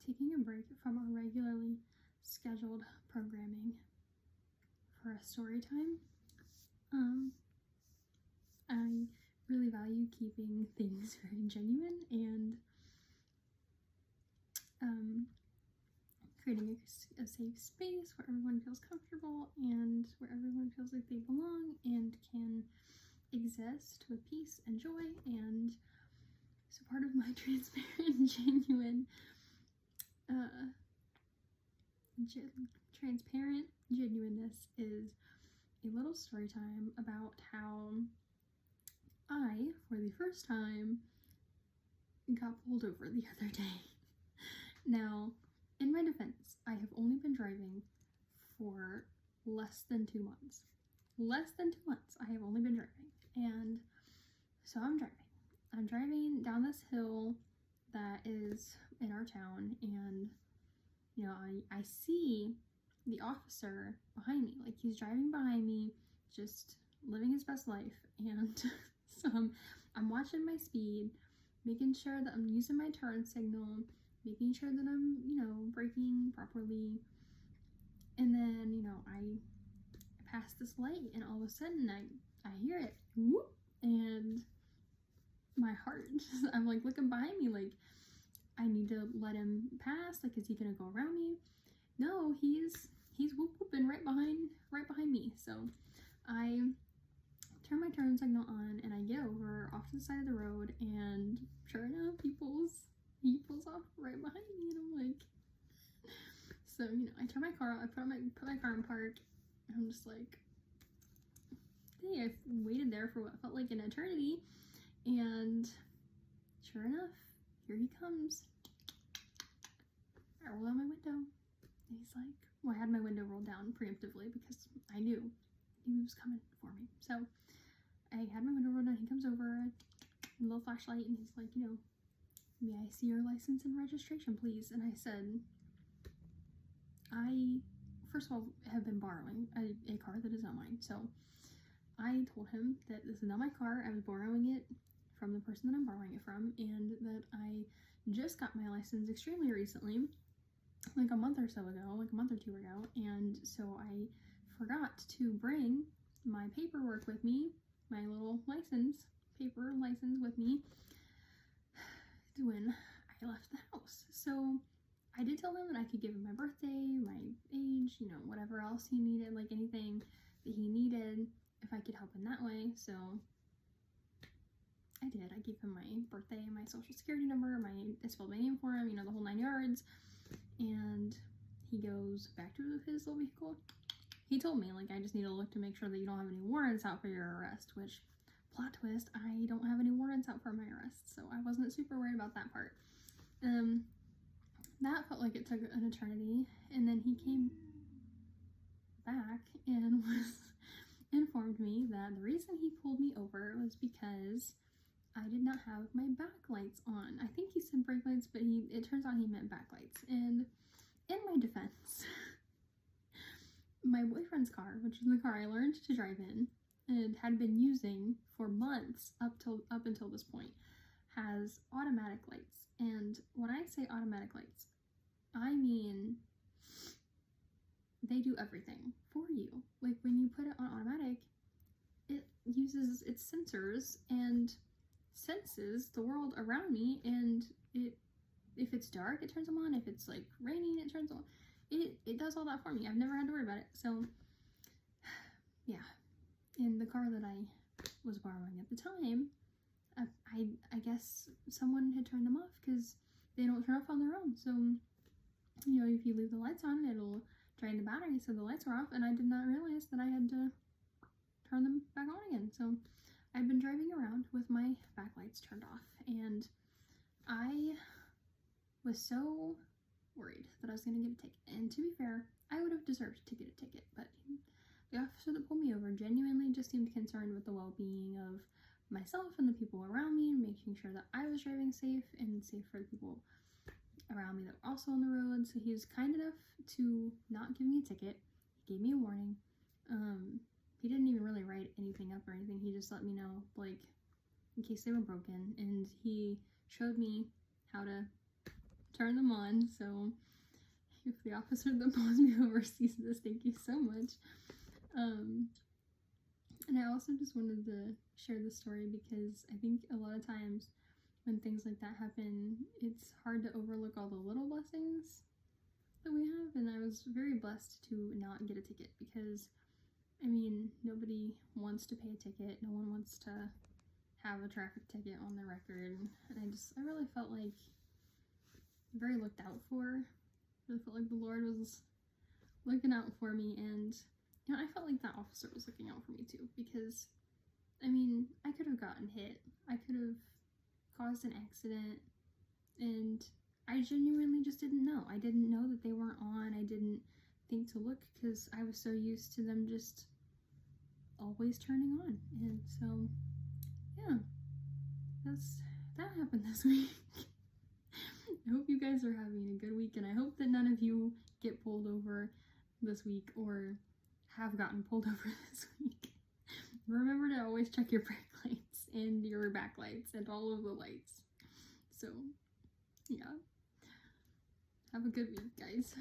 taking a break from our regularly scheduled programming for a story time. I really value keeping things very genuine and creating a safe space where everyone feels comfortable and where everyone feels like they belong and can exist with peace and joy. And so part of my transparent, transparent genuineness is a little story time about how I, for the first time, got pulled over the other day. Now, in my defense, I have only been driving for less than 2 months. Less than 2 months I have only been driving. And so I'm driving down this hill that is in our town, and you know, I see the officer behind me. Like, he's driving behind me, just living his best life. And so I'm watching my speed, making sure that I'm using my turn signal, making sure that I'm, you know, braking properly. And then, you know, I pass this light, and all of a sudden I hear it, whoop, and my heart, I'm like looking behind me, like, I need to let him pass. Like, is he gonna go around me? No, he's whoop whooping right behind me. So I turn my turn signal on, and I get over off to the side of the road, and sure enough, he pulls off right behind me, and I'm like, so, you know, I turn my car, I put my car in park, and I'm just like, hey, I've waited there for what felt like an eternity, and sure enough, here he comes. I roll down my window, and he's like, well, I had my window rolled down preemptively because I knew he was coming for me. So I had my window rolled down. He comes over, a little flashlight, and he's like, you know, may I see your license and registration, please? And I said, I, first of all, have been borrowing a car that is not mine. So I told him that this is not my car. I was borrowing it from the person that I'm borrowing it from, and that I just got my license extremely recently, like a month or so ago, like a month or two ago, and so I forgot to bring my paperwork with me, my little paper license with me when I left the house. So I did tell him that I could give him my birthday, my age, you know, whatever else he needed, like anything that he needed, if I could help in that way. So I did. I gave him my birthday, my social security number, I spelled my name for him, you know, the whole 9 yards. And he goes back to his little vehicle. He told me, like, I just need to look to make sure that you don't have any warrants out for your arrest, which, plot twist, I don't have any warrants out for my arrest, so I wasn't super worried about that part. That felt like it took an eternity, and then he came back and informed me that the reason he pulled me over was because I did not have my back lights on. I think he said brake lights, but it turns out he meant back lights. And in my defense, my boyfriend's car, which is the car I learned to drive in and had been using for months up until this point, has automatic lights. And when I say automatic lights, I mean they do everything for you. Like, when you put it on automatic, it uses its sensors and senses the world around me, and if it's dark, it turns them on. If it's like raining, it turns on. It does all that for me. I've never had to worry about it. So yeah, in the car that I was borrowing at the time, I guess someone had turned them off because they don't turn off on their own. So, you know, if you leave the lights on, it'll drain the battery, so the lights were off, and I did not realize that I had to turn them back on again. So I've been driving around with my backlights turned off, and I was so worried that I was going to get a ticket. And to be fair, I would have deserved to get a ticket, but the officer that pulled me over genuinely just seemed concerned with the well-being of myself and the people around me, and making sure that I was driving safe and safe for the people around me that were also on the road. So he was kind enough to not give me a ticket. He gave me a warning. He didn't even really write anything up or anything. He just let me know, like, in case they were broken, and he showed me how to turn them on. So if the officer that pulls me over sees this, thank you so much. And I also just wanted to share this story because I think a lot of times when things like that happen, it's hard to overlook all the little blessings that we have. And I was very blessed to not get a ticket because, I mean, nobody wants to pay a ticket. No one wants to have a traffic ticket on their record. And I really felt like very looked out for. I really felt like the Lord was looking out for me, and you know, I felt like that officer was looking out for me too, because I mean, I could have gotten hit, I could have caused an accident, and I genuinely just didn't know. I didn't know that they weren't on. I didn't think to look because I was so used to them just always turning on. And so yeah, that happened this week. I hope you guys are having a good week, and I hope that none of you get pulled over this week or have gotten pulled over this week. Remember to always check your brake lights and your back lights and all of the lights. So, yeah. Have a good week, guys.